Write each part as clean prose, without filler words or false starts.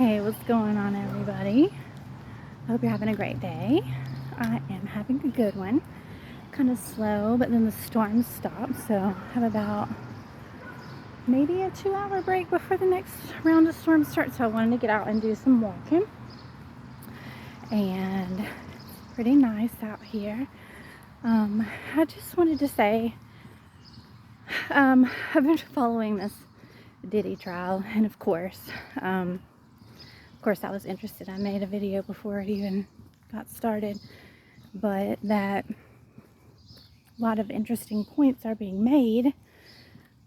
Hey, what's going on, everybody? I hope you're having a great day. I am having a good one. Kind of slow, but then the storm stopped, so I have about maybe a 2-hour break before the next round of storms starts. So I wanted to get out and do some walking. And it's pretty nice out here. I just wanted to say, I've been following this Diddy trial, and of course, I was interested. I made a video before it even got started, but that a lot of interesting points are being made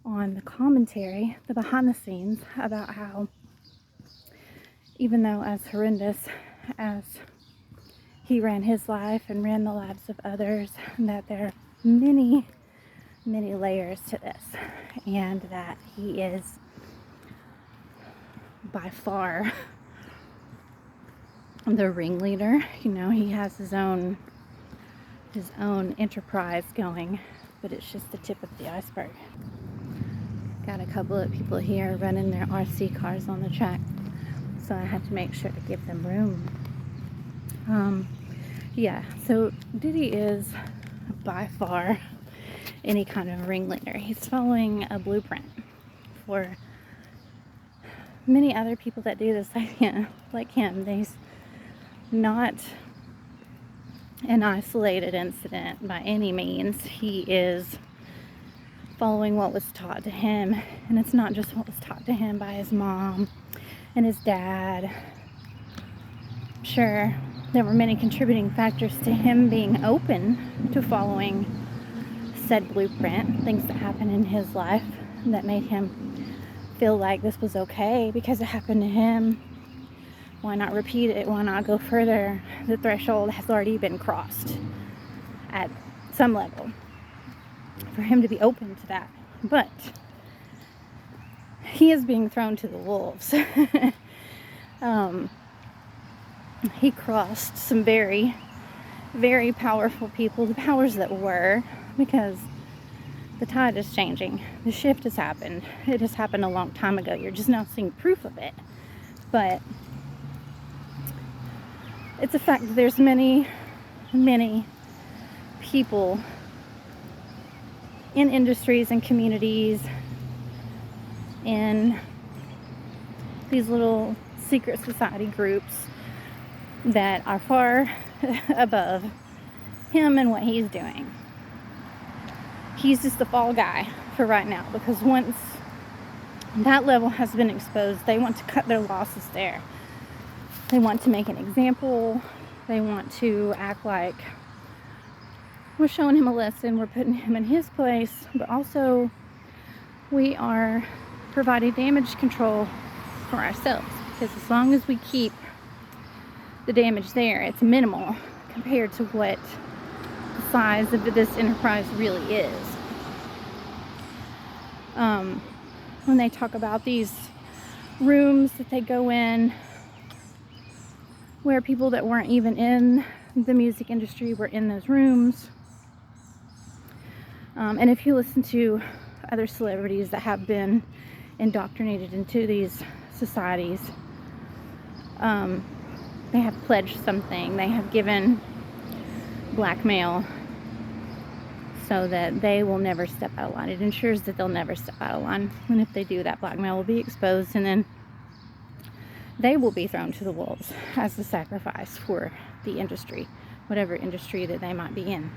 on the commentary, the behind the scenes, about how even though as horrendous as he ran his life and ran the lives of others, that there are many, many layers to this, and that he is by far the ringleader. You know, he has his own enterprise going, but it's just the tip of the iceberg. Got a couple of people here running their RC cars on the track, so I had to make sure to give them room. So Diddy is by far any kind of ringleader. He's following a blueprint for many other people that do this like him. He's not an isolated incident by any means. He is following what was taught to him, and it's not just what was taught to him by his mom and his dad. Sure, there were many contributing factors to him being open to following said blueprint, things that happened in his life that made him feel like this was okay because it happened to him. Why not repeat it? Why not go further? The threshold has already been crossed at some level for him to be open to that. But he is being thrown to the wolves. He crossed some very, very powerful people, the powers that were, because the tide is changing. The shift has happened. It has happened a long time ago. You're just now seeing proof of it. But it's a fact that there's many, many people in industries and communities, in these little secret society groups, that are far above him and what he's doing. He's just the fall guy for right now, because once that level has been exposed, they want to cut their losses there. They want to make an example. They want to act like we're showing him a lesson, we're putting him in his place, but also we are providing damage control for ourselves, because as long as we keep the damage there, it's minimal compared to what the size of this enterprise really is. When they talk about these rooms that they go in, where people that weren't even in the music industry were in those rooms, and if you listen to other celebrities that have been indoctrinated into these societies, they have pledged something, they have given blackmail so that they will never step out of line. It ensures that they'll never step out of line. And if they do, that blackmail will be exposed, and then they will be thrown to the wolves as the sacrifice for the industry, whatever industry that they might be in.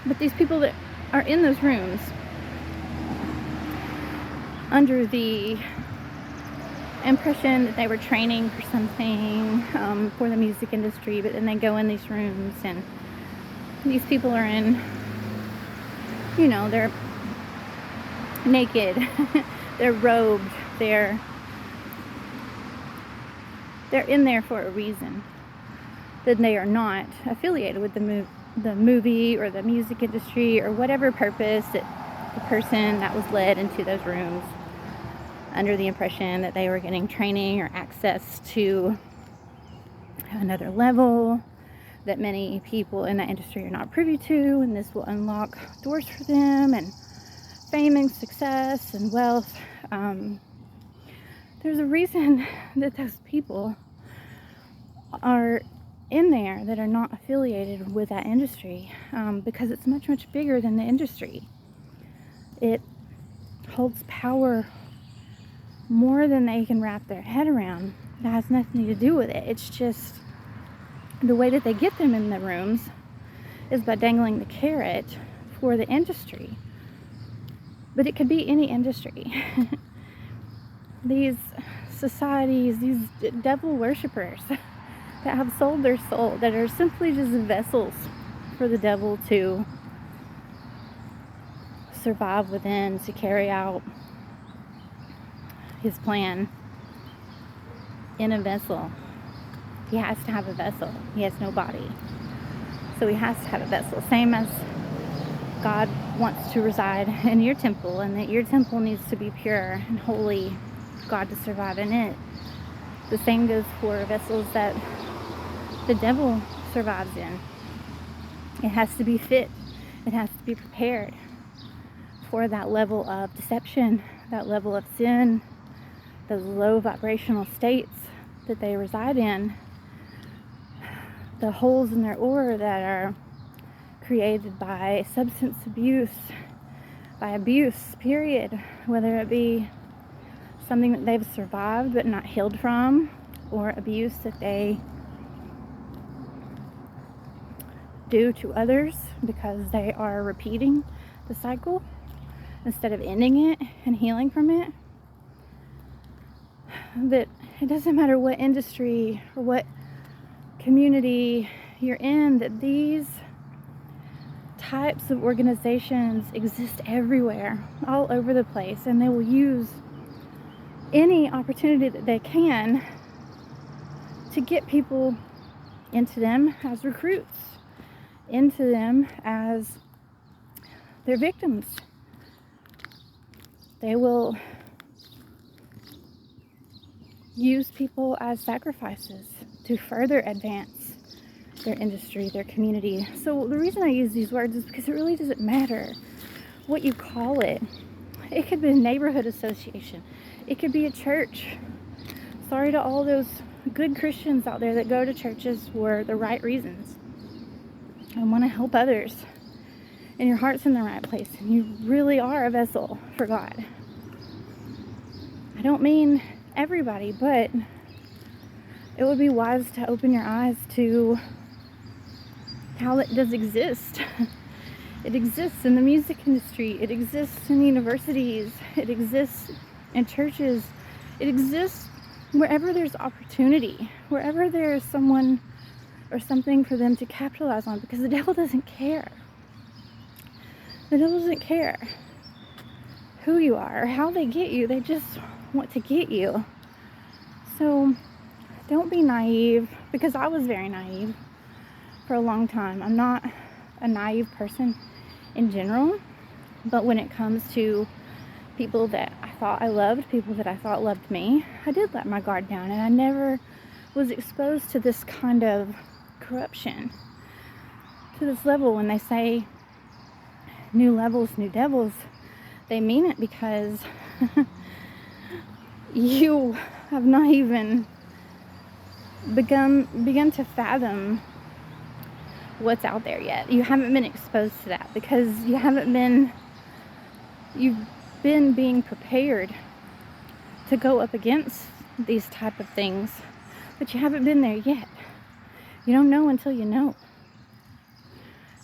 But these people that are in those rooms under the impression that they were training for something, for the music industry, but then they go in these rooms and these people are in, they're naked, they're robed, they're in there for a reason. Then they are not affiliated with the movie or the music industry or whatever purpose that the person that was led into those rooms under the impression that they were getting training or access to another level that many people in that industry are not privy to, and this will unlock doors for them and fame and success and wealth. There's a reason that those people are in there that are not affiliated with that industry, because it's much, much bigger than the industry. It holds power more than they can wrap their head around. It has nothing to do with it. It's just the way that they get them in the rooms is by dangling the carrot for the industry. But it could be any industry. These societies, these devil worshippers that have sold their soul, that are simply just vessels for the devil to survive within, to carry out his plan in a vessel. He has to have a vessel. He has no body. So he has to have a vessel. Same as God wants to reside in your temple, and that your temple needs to be pure and holy, God to survive in it. The same goes for vessels that the devil survives in. It has to be fit. It has to be prepared for that level of deception, that level of sin, those low vibrational states that they reside in, the holes in their aura that are created by substance abuse, by abuse, period, whether it be something that they've survived but not healed from, or abuse that they do to others because they are repeating the cycle instead of ending it and healing from it. That it doesn't matter what industry or what community you're in, that these types of organizations exist everywhere, all over the place, and they will use any opportunity that they can to get people into them as recruits, into them as their victims. They will use people as sacrifices to further advance their industry, their community. So the reason I use these words is because it really doesn't matter what you call it. It could be a neighborhood association. It could be a church. Sorry to all those good Christians out there that go to churches for the right reasons and want to help others, and your heart's in the right place and you really are a vessel for God. I don't mean everybody, but it would be wise to open your eyes to how it does exist. It exists in the music industry. It exists in universities. It exists in churches. It exists wherever there's opportunity, wherever there's someone or something for them to capitalize on, because the devil doesn't care. The devil doesn't care who you are or how they get you. They just want to get you. So don't be naive, because I was very naive for a long time. I'm not a naive person in general, but when it comes to people that I thought I loved, people that I thought loved me, I did let my guard down, and I never was exposed to this kind of corruption to this level. When they say new levels, new devils, they mean it, because you have not even begun to fathom what's out there yet. You haven't been exposed to that because you've been being prepared to go up against these type of things, but you haven't been there yet. You don't know until you know.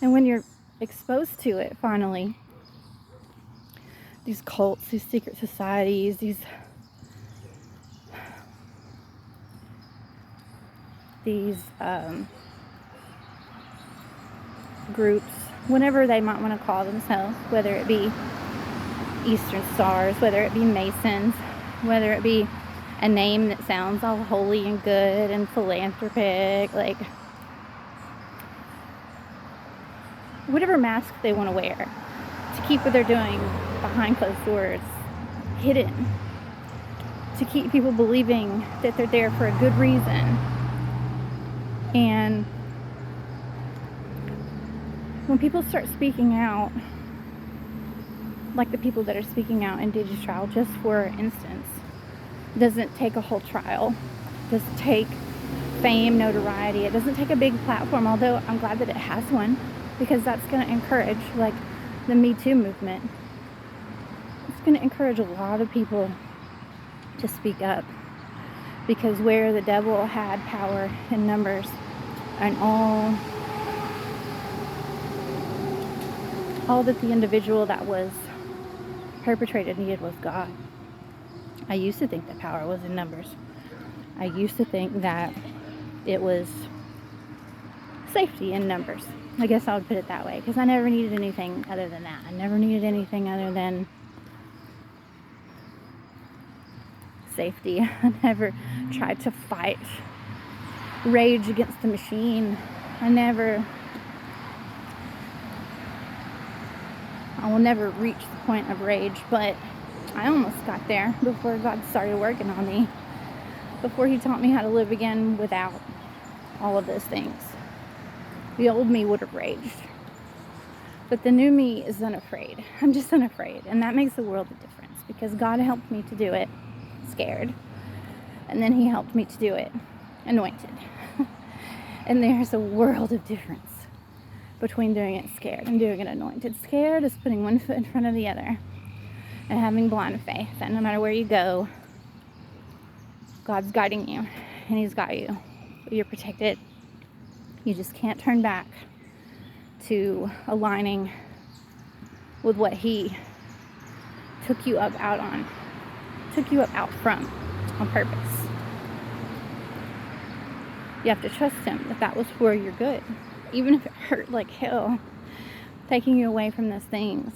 And when you're exposed to it, finally, these cults, these secret societies, these groups, whatever they might want to call themselves, whether it be Eastern Stars, whether it be Masons, whether it be a name that sounds all holy and good and philanthropic, like whatever mask they want to wear to keep what they're doing behind closed doors hidden, to keep people believing that they're there for a good reason. And when people start speaking out like the people that are speaking out in Diddy's trial, just for instance, doesn't take a whole trial, doesn't take fame, notoriety. It doesn't take a big platform, although I'm glad that it has one, because that's going to encourage, like the Me Too movement. It's going to encourage a lot of people to speak up, because where the devil had power in numbers, and all that the individual that was perpetrated needed was God. I used to think that power was in numbers. I used to think that it was safety in numbers. I guess I would put it that way, because I never needed anything other than that. I never needed anything other than safety. I never tried to fight rage against the machine. I will never reach the point of rage, but I almost got there before God started working on me, before he taught me how to live again without all of those things. The old me would have raged, but the new me is unafraid. I'm just unafraid, and that makes a world of difference, because God helped me to do it scared, and then he helped me to do it anointed. And there's a world of difference between doing it scared and doing it anointed. Scared is putting one foot in front of the other and having blind faith that no matter where you go, God's guiding you, and he's got you. You're protected. You just can't turn back to aligning with what he took you up out from on purpose. You have to trust him that was for your good, even if it hurt like hell. Taking you away from those things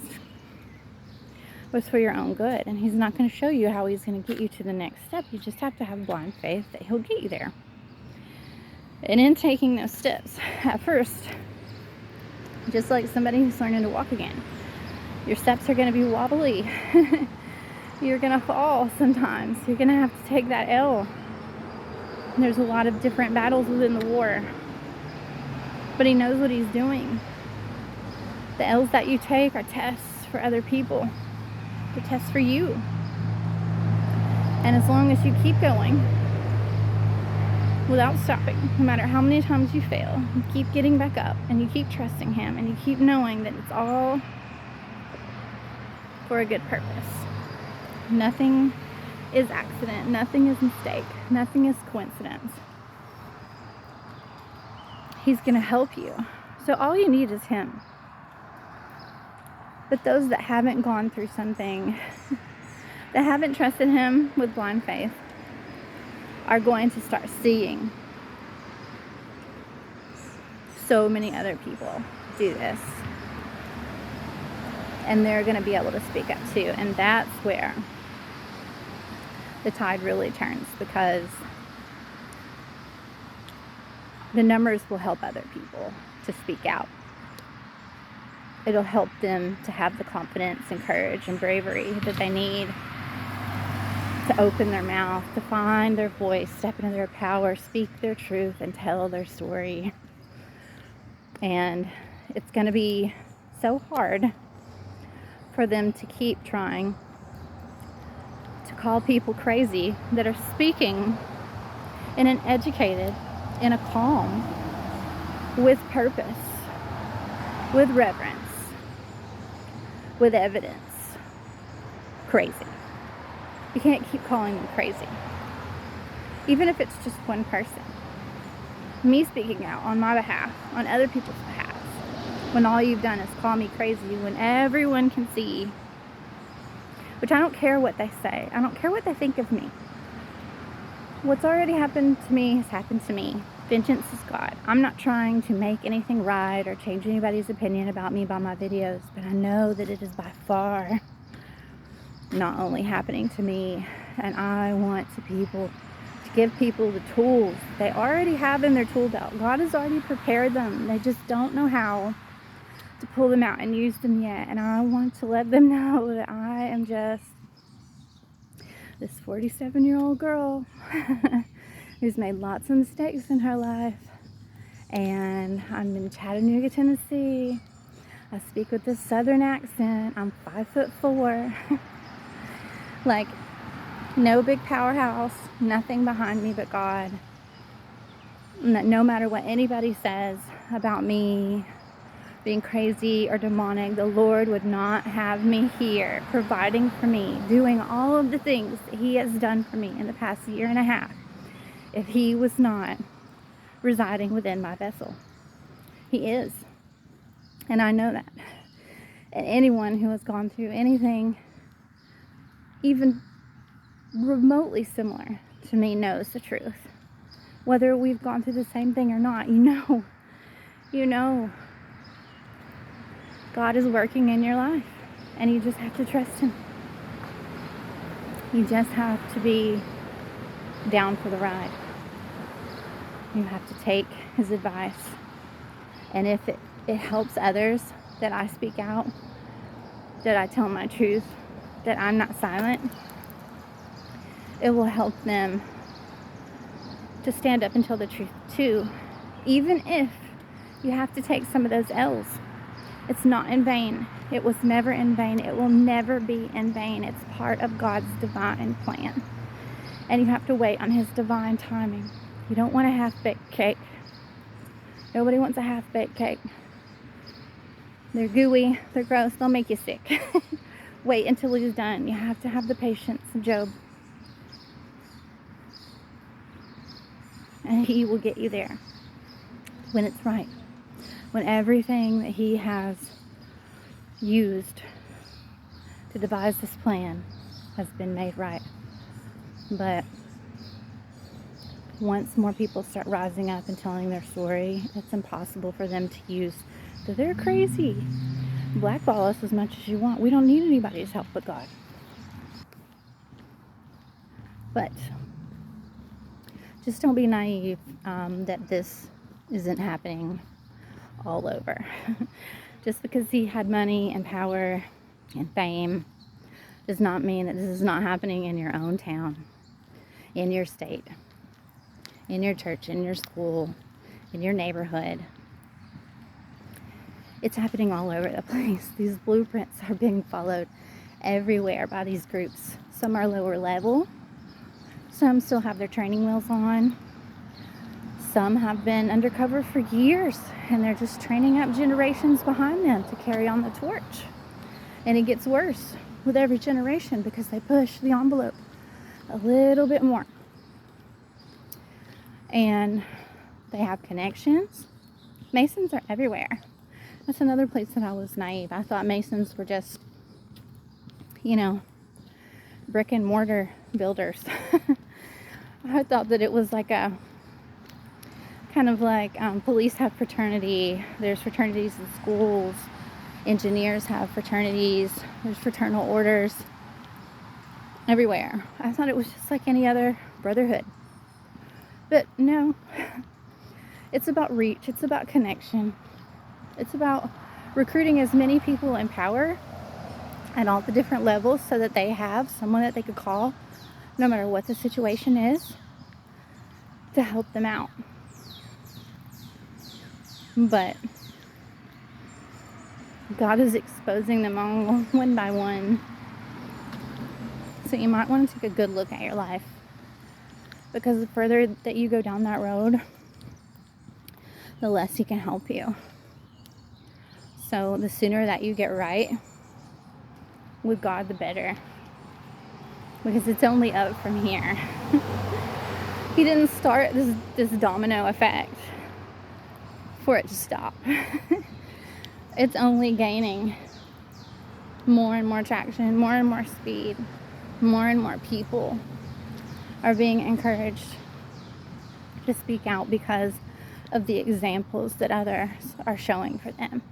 was for your own good, and he's not going to show you how he's going to get you to the next step. You just have to have blind faith that he'll get you there. And in taking those steps, at first, just like somebody who's learning to walk again, your steps are going to be wobbly. You're going to fall sometimes. You're going to have to take that L. There's a lot of different battles within the war, but he knows what he's doing. The L's that you take are tests for other people. They're tests for you. And as long as you keep going without stopping, no matter how many times you fail, you keep getting back up, and you keep trusting him, and you keep knowing that it's all for a good purpose. Nothing is accident. Nothing is mistake. Nothing is coincidence. He's going to help you. So all you need is him. But those that haven't gone through something, that haven't trusted him with blind faith, are going to start seeing so many other people do this. And they're going to be able to speak up too. And that's where the tide really turns, because the numbers will help other people to speak out. It'll help them to have the confidence and courage and bravery that they need to open their mouth, to find their voice, step into their power, speak their truth, and tell their story. And it's going to be so hard for them to keep trying to call people crazy that are speaking in an educated, in a calm, with purpose, with reverence, with evidence. Crazy. You can't keep calling them crazy, even if it's just one person. Me speaking out on my behalf, on other people's behalf, when all you've done is call me crazy, when everyone can see, which I don't care what they say. I don't care what they think of me. What's already happened to me has happened to me. Vengeance is God. I'm not trying to make anything right or change anybody's opinion about me by my videos, but I know that it is by far not only happening to me, and I want to give people the tools they already have in their tool belt. God has already prepared them. They just don't know how to pull them out and use them yet. And I want to let them know that I am just this 47-year-old girl who's made lots of mistakes in her life. And I'm in Chattanooga, Tennessee. I speak with this southern accent. I'm 5'4". Like, no big powerhouse, nothing behind me but God. No matter what anybody says about me being crazy or demonic, the Lord would not have me here, providing for me, doing all of the things that He has done for me in the past year and a half, if He was not residing within my vessel. He is. And I know that. And anyone who has gone through anything even remotely similar to me knows the truth. Whether we've gone through the same thing or not, you know God is working in your life, and you just have to trust Him. You just have to be down for the ride. You have to take His advice. And if it helps others that I speak out, that I tell my truth, that I'm not silent, it will help them to stand up and tell the truth too, even if you have to take some of those L's. It's not in vain. It was never in vain. It will never be in vain. It's part of God's divine plan. And you have to wait on His divine timing. You don't want a half-baked cake. Nobody wants a half-baked cake. They're gooey. They're gross. They'll make you sick. Wait until He's done. You have to have the patience of Job. And He will get you there when it's right. When everything that He has used to devise this plan has been made right. But once more people start rising up and telling their story, it's impossible for them to use that they're crazy. Blackball us as much as you want. We don't need anybody's help but God. But just don't be naive that this isn't happening all over. Just because he had money and power and fame does not mean that this is not happening in your own town, in your state, in your church, in your school, in your neighborhood. It's happening all over the place. These blueprints are being followed everywhere by these groups. Some are lower level. Some still have their training wheels on. Some have been undercover for years, and they're just training up generations behind them to carry on the torch. And it gets worse with every generation because they push the envelope a little bit more. And they have connections. Masons are everywhere. That's another place that I was naive. I thought Masons were just, brick and mortar builders. I thought that it was like a kind of like police have fraternity. There's fraternities in schools. Engineers have fraternities. There's fraternal orders everywhere. I thought it was just like any other brotherhood. But no, it's about reach. It's about connection. It's about recruiting as many people in power at all the different levels so that they have someone that they could call no matter what the situation is to help them out. But God is exposing them all one by one. So you might want to take a good look at your life, because the further that you go down that road, the less He can help you. So the sooner that you get right with God, the better. Because it's only up from here. He didn't start this domino effect for it to stop. It's only gaining more and more traction, more and more speed. More and more people are being encouraged to speak out because of the examples that others are showing for them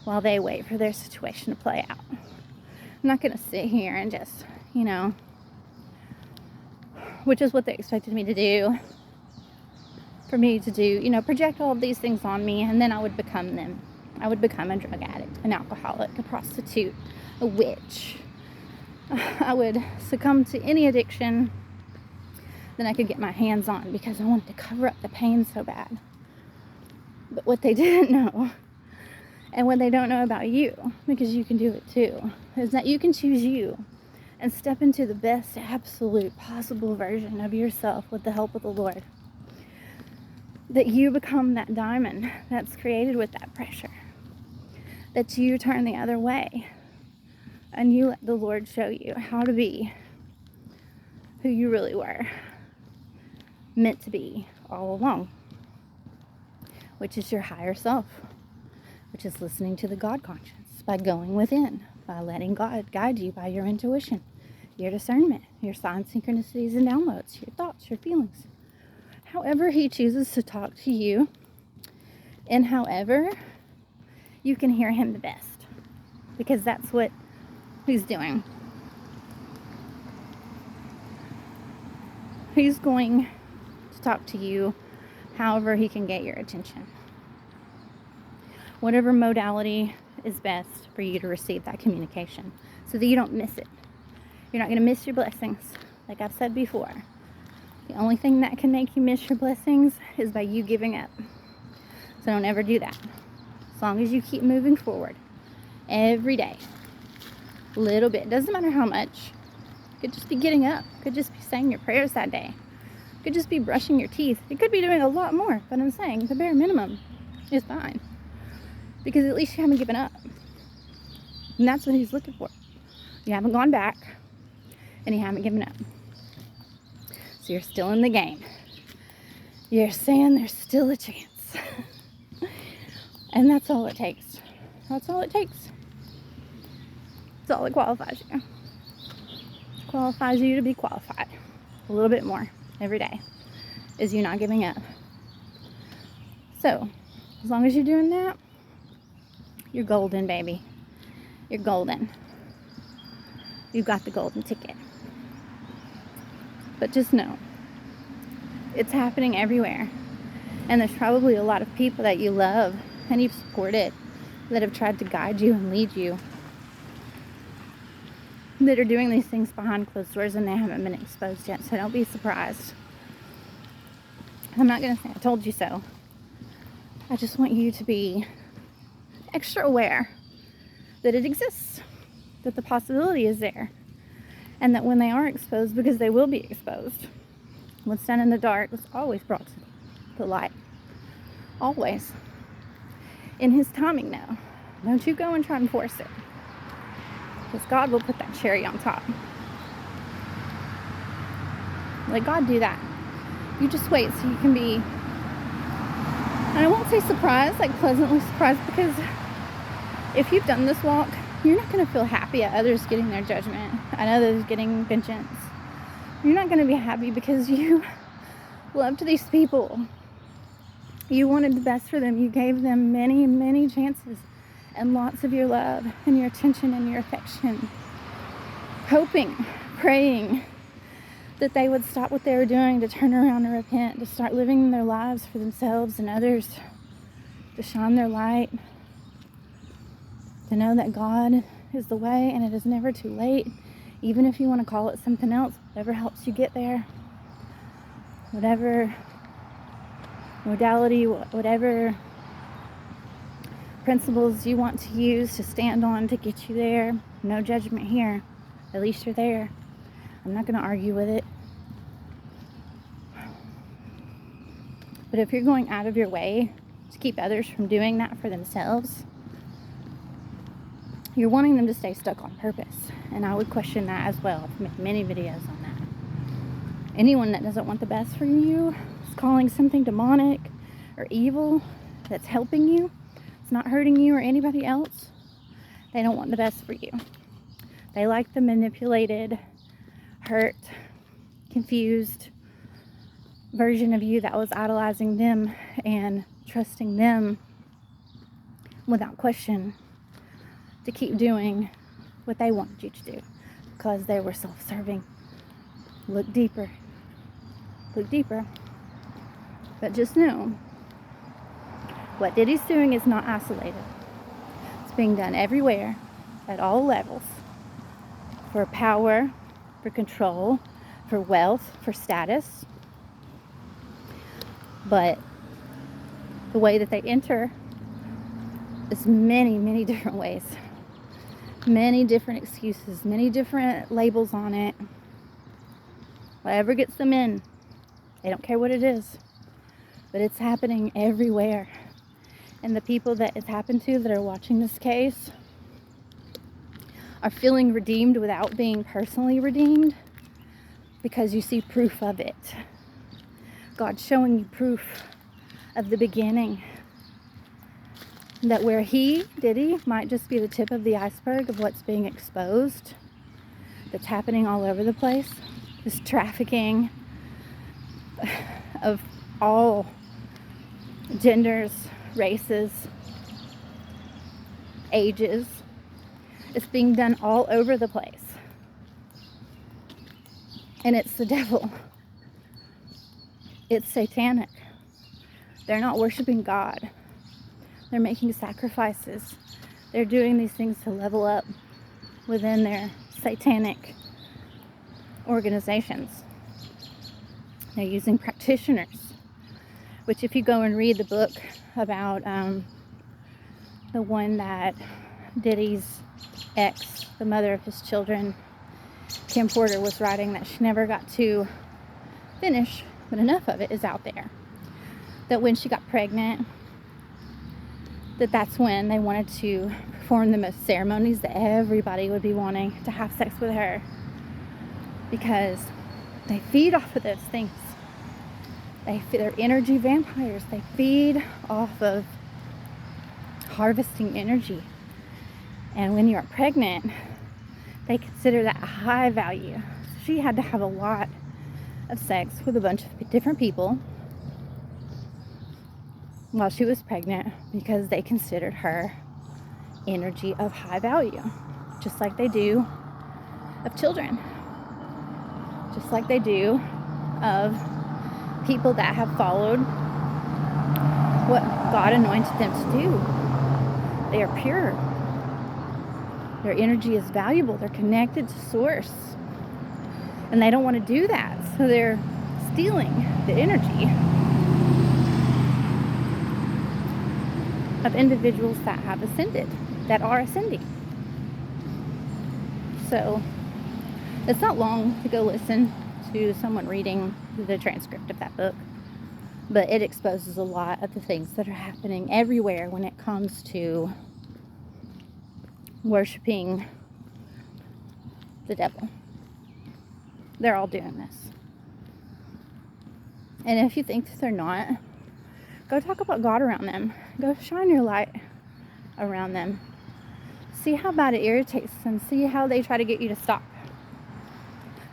while they wait for their situation to play out. I'm not going to sit here and just, which is what they expected me to do, for me to do, project all of these things on me, and then I would become them. I would become a drug addict, an alcoholic, a prostitute, a witch. I would succumb to any addiction that I could get my hands on because I wanted to cover up the pain so bad. But what they didn't know, And what they don't know about you, because you can do it too, is that you can choose you and step into the best absolute possible version of yourself with the help of the Lord. That you become that diamond that's created with that pressure. That you turn the other way and you let the Lord show you how to be who you really were meant to be all along, which is your higher self, which is listening to the God conscience, by going within, by letting God guide you by your intuition, your discernment, your signs, synchronicities, and downloads, your thoughts, your feelings. However he chooses to talk to you, and however you can hear him the best, because that's what he's doing. He's going to talk to you however he can get your attention. Whatever modality is best for you to receive that communication, so that you don't miss it. You're not going to miss your blessings, like I've said before. The only thing that can make you miss your blessings is by you giving up. So don't ever do that. As long as you keep moving forward every day, a little bit. Doesn't matter how much. Could just be getting up. Could just be saying your prayers that day. Could just be brushing your teeth. It could be doing a lot more, but I'm saying the bare minimum is fine, because at least you haven't given up. And that's what he's looking for. You haven't gone back, and you haven't given up. So you're still in the game. You're saying there's still a chance. And that's all it takes. That's all it takes. That's all that qualifies you. It qualifies you to be qualified. A little bit more every day is you not giving up. So, as long as you're doing that, you're golden, baby. You're golden. You've got the golden ticket. But just know, it's happening everywhere. And there's probably a lot of people that you love and you've supported that have tried to guide you and lead you, that are doing these things behind closed doors and they haven't been exposed yet. So don't be surprised. I'm not going to say I told you so. I just want you to be extra aware that it exists, that the possibility is there. And that when they are exposed, because they will be exposed, what's done in the dark was always brought to the light. Always. In his timing now. Don't you go and try and force it. Because God will put that cherry on top. Let God do that. You just wait so you can be, and I won't say surprised, like pleasantly surprised, because if you've done this walk, you're not going to feel happy at others getting their judgment, at others getting vengeance. You're not going to be happy because you loved these people. You wanted the best for them. You gave them many, many chances and lots of your love and your attention and your affection. Hoping, praying that they would stop what they were doing, to turn around and repent, to start living their lives for themselves and others, to shine their light, to know that God is the way and it is never too late. Even if you want to call it something else, whatever helps you get there, whatever modality, whatever principles you want to use to stand on to get you there. No judgment here. At least you're there. I'm not going to argue with it. But if you're going out of your way to keep others from doing that for themselves, you're wanting them to stay stuck on purpose. And I would question that as well. I've made many videos on that. Anyone that doesn't want the best for you is calling something demonic or evil that's helping you. It's not hurting you or anybody else. They don't want the best for you. They like the manipulated, hurt, confused version of you that was idolizing them and trusting them without question to keep doing what they wanted you to do because they were self-serving. Look deeper. Look deeper. But just know, what Diddy's doing is not isolated. It's being done everywhere, at all levels, for power, for control, for wealth, for status. But the way that they enter It's many, many different ways, many different excuses, many different labels on it. Whatever gets them in, they don't care what it is, but it's happening everywhere. And the people that it's happened to that are watching this case are feeling redeemed without being personally redeemed, because you see proof of it. God's showing you proof of the beginning. That where Diddy, might just be the tip of the iceberg of what's being exposed, that's happening all over the place. This trafficking of all genders, races, ages. It's being done all over the place. And it's the devil. It's satanic. They're not worshiping God. They're making sacrifices. They're doing these things to level up within their satanic organizations. They're using practitioners, which if you go and read the book about the one that Diddy's ex, the mother of his children, Kim Porter, was writing, that she never got to finish, but enough of it is out there, that when she got pregnant, that's when they wanted to perform the most ceremonies, that everybody would be wanting to have sex with her, because they feed off of those things. They're energy vampires. They feed off of harvesting energy. And when you're pregnant, they consider that a high value. So she had to have a lot of sex with a bunch of different people while she was pregnant, because they considered her energy of high value, just like they do of children, just like they do of people that have followed what God anointed them to do. They are pure. Their energy is valuable. They're connected to source. And they don't want to do that. So they're stealing the energy of individuals that have ascended, that are ascending. So it's not long to go listen to someone reading the transcript of that book, but it exposes a lot of the things that are happening everywhere when it comes to worshiping the devil. They're all doing this. And if you think that they're not, go talk about God around them. Go shine your light around them. See how bad it irritates them. See how they try to get you to stop.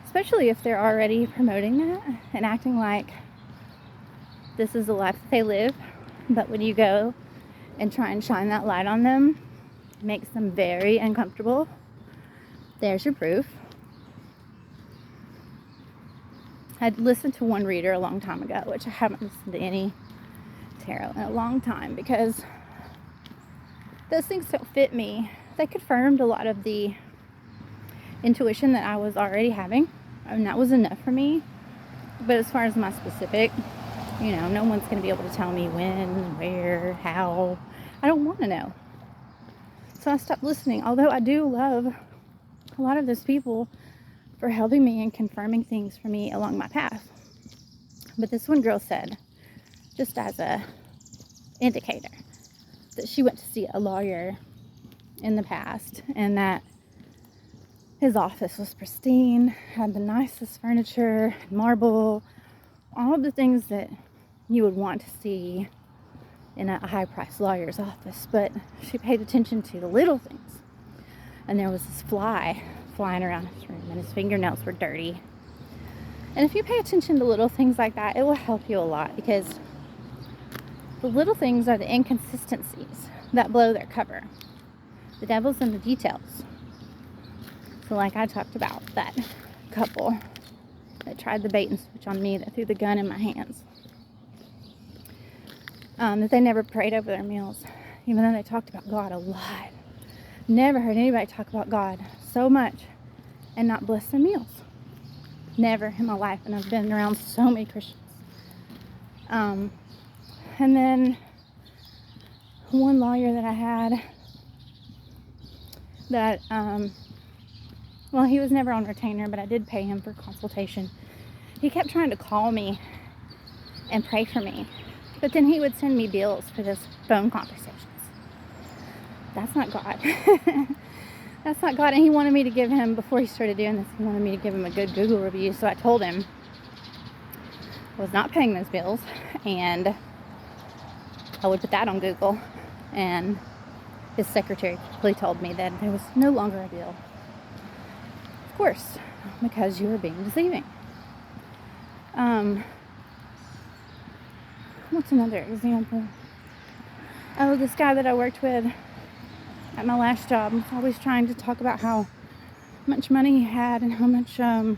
Especially if they're already promoting that and acting like this is the life that they live. But when you go and try and shine that light on them, it makes them very uncomfortable. There's your proof. I'd listened to one reader a long time ago, which I haven't listened to any tarot in a long time, because those things don't fit me. They confirmed a lot of the intuition that I was already having, and that was enough for me. But as far as my specific, no one's going to be able to tell me when, where, how. I don't want to know. So I stopped listening, although I do love a lot of those people for helping me and confirming things for me along my path. But this one girl said, just as a indicator, that she went to see a lawyer in the past, and that his office was pristine, had the nicest furniture, marble, all of the things that you would want to see in a high-priced lawyer's office. But she paid attention to the little things. And there was this fly flying around his room, and his fingernails were dirty. And if you pay attention to little things like that, it will help you a lot, because the little things are the inconsistencies that blow their cover. The devil's in the details. So like I talked about, that couple that tried the bait and switch on me, that threw the gun in my hands. That they never prayed over their meals, even though they talked about God a lot. Never heard anybody talk about God so much and not bless their meals. Never in my life, and I've been around so many Christians. And then one lawyer that I had that, well, he was never on retainer, but I did pay him for consultation. He kept trying to call me and pray for me, but then he would send me bills for those phone conversations. That's not God. That's not God. And he wanted me to give him, before he started doing this, he wanted me to give him a good Google review. So I told him I was not paying those bills, and I would put that on Google. And his secretary quickly told me that there was no longer a bill. Of course, because you were being deceiving. What's another example? Oh, this guy that I worked with at my last job was always trying to talk about how much money he had and how much, how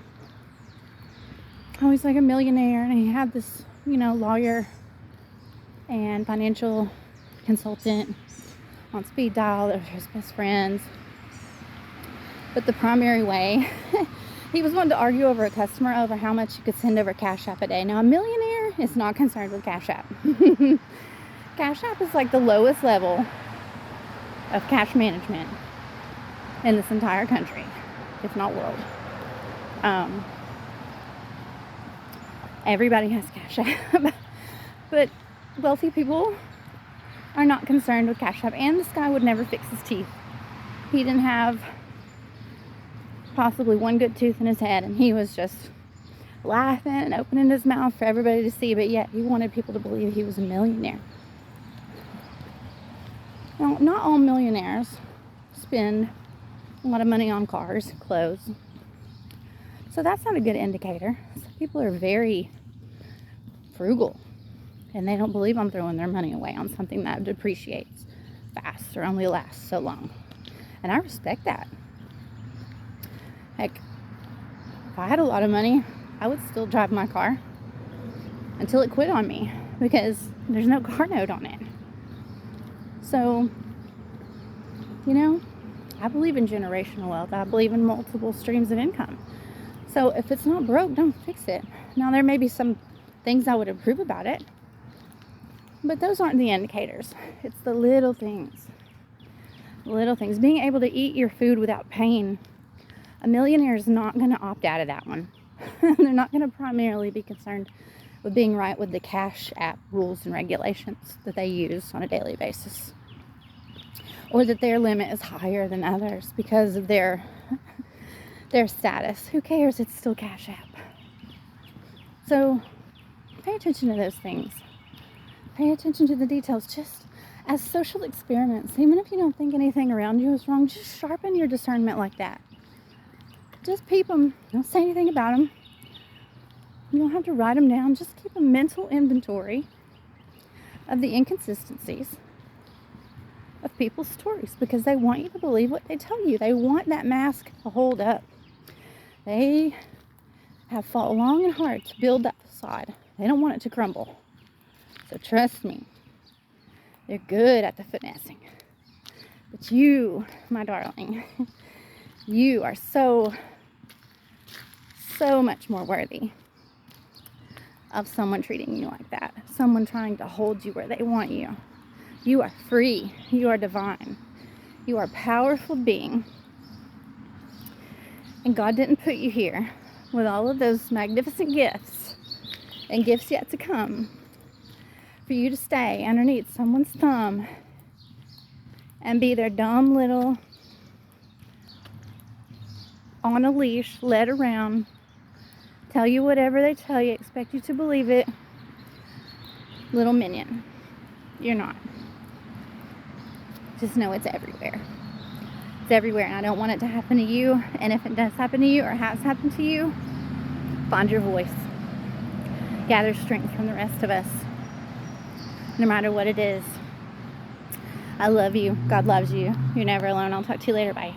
he's like a millionaire, and he had this, lawyer and financial consultant on speed dial. They were his best friends. But the primary way, he was wanting to argue over a customer over how much you could send over Cash App a day. Now, a millionaire is not concerned with Cash App. Cash App is like the lowest level of cash management in this entire country, if not world. Everybody has Cash App, but wealthy people are not concerned with Cash App. And this guy would never fix his teeth. He didn't have possibly one good tooth in his head, and he was just laughing and opening his mouth for everybody to see, but yet he wanted people to believe he was a millionaire. Now, not all millionaires spend a lot of money on cars, clothes, so that's not a good indicator. Some people are very frugal, and they don't believe I'm throwing their money away on something that depreciates fast or only lasts so long, and I respect that. Like, if I had a lot of money, I would still drive my car until it quit on me, because there's no car note on it. So, I believe in generational wealth. I believe in multiple streams of income. So if it's not broke, don't fix it. Now, there may be some things I would improve about it, but those aren't the indicators. It's the little things. Little things. Being able to eat your food without pain. A millionaire is not going to opt out of that one. They're not going to primarily be concerned with being right with the Cash App rules and regulations that they use on a daily basis, or that their limit is higher than others because of their status. Who cares? It's still Cash App. So pay attention to those things. Pay attention to the details. Just as social experiments, even if you don't think anything around you is wrong, just sharpen your discernment like that. Just peep them. Don't say anything about them. You don't have to write them down. Just keep a mental inventory of the inconsistencies of people's stories, because they want you to believe what they tell you. They want that mask to hold up. They have fought long and hard to build that facade. They don't want it to crumble. So trust me, they're good at the finessing. But you, my darling, you are so much more worthy of someone treating you like that. Someone trying to hold you where they want you. You are free. You are divine. You are a powerful being. And God didn't put you here with all of those magnificent gifts and gifts yet to come for you to stay underneath someone's thumb and be their dumb little, on a leash, led around, tell you whatever they tell you, expect you to believe it, little minion. You're not. Just know it's everywhere. It's everywhere, and I don't want it to happen to you. And if it does happen to you or has happened to you, find your voice. Gather strength from the rest of us, no matter what it is. I love you. God loves you. You're never alone. I'll talk to you later. Bye.